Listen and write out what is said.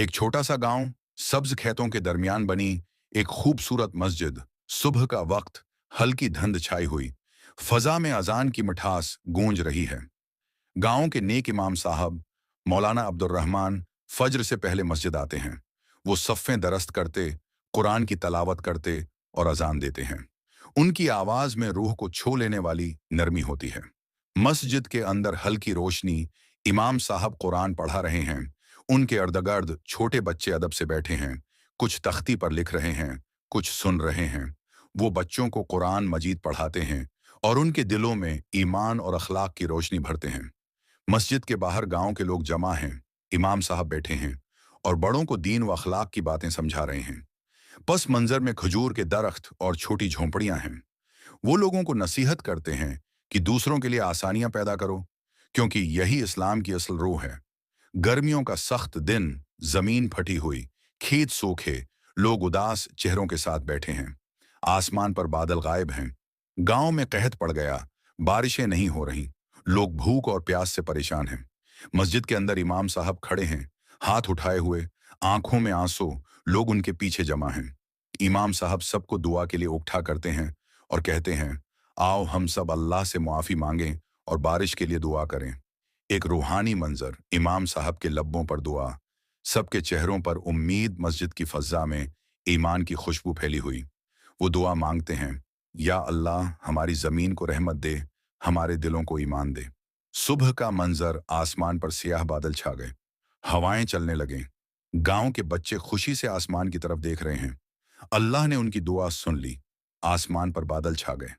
एक छोटा सा गांव, सब्ज खेतों के दरमियान बनी एक खूबसूरत मस्जिद। सुबह का वक्त, हल्की धुंध छाई हुई, फजा में अजान की मिठास गूंज रही है। गांव के नेक इमाम साहब मौलाना अब्दुर्रहमान फज्र से पहले मस्जिद आते हैं। वो सफ़ें दरस्त करते, कुरान की तलावत करते और अजान देते हैं। उनकी आवाज में रूह को छू लेने वाली नरमी होती है। मस्जिद के अंदर हल्की रोशनी, इमाम साहब कुरान पढ़ा रहे हैं। उनके अर्दगर्द छोटे बच्चे अदब से बैठे हैं, कुछ तख्ती पर लिख रहे हैं, कुछ सुन रहे हैं। वो बच्चों को कुरान मजीद पढ़ाते हैं और उनके दिलों में ईमान और अखलाक की रोशनी भरते हैं। मस्जिद के बाहर गांव के लोग जमा हैं, इमाम साहब बैठे हैं और बड़ों को दीन व अखलाक की बातें समझा रहे हैं। पस मंजर में खजूर के दरख्त और छोटी झोंपड़ियां हैं। वो लोगों को नसीहत करते हैं कि दूसरों के लिए आसानियां पैदा करो, क्योंकि यही इस्लाम की असल रूह है। गर्मियों का सख्त दिन, जमीन फटी हुई, खेत सूखे, लोग उदास चेहरों के साथ बैठे हैं। आसमान पर बादल गायब हैं। गांव में कहत पड़ गया, बारिशें नहीं हो रहीं। लोग भूख और प्यास से परेशान हैं। मस्जिद के अंदर इमाम साहब खड़े हैं, हाथ उठाए हुए, आंखों में आंसू। लोग उनके पीछे जमा हैं। इमाम साहब सबको दुआ के लिए उकठा करते हैं और कहते हैं, आओ हम सब अल्लाह से मुआफ़ी मांगें और बारिश के लिए दुआ करें। एक रूहानी मंजर, इमाम साहब के लब्बों पर दुआ, सबके चेहरों पर उम्मीद। मस्जिद की फजा में ईमान की खुशबू फैली हुई। वो दुआ मांगते हैं, या अल्लाह हमारी ज़मीन को रहमत दे, हमारे दिलों को ईमान दे। सुबह का मंजर, आसमान पर सियाह बादल छा गए, हवाएं चलने लगें। गांव के बच्चे खुशी से आसमान की तरफ देख रहे हैं। अल्लाह ने उनकी दुआ सुन ली। आसमान पर बादल छा गए।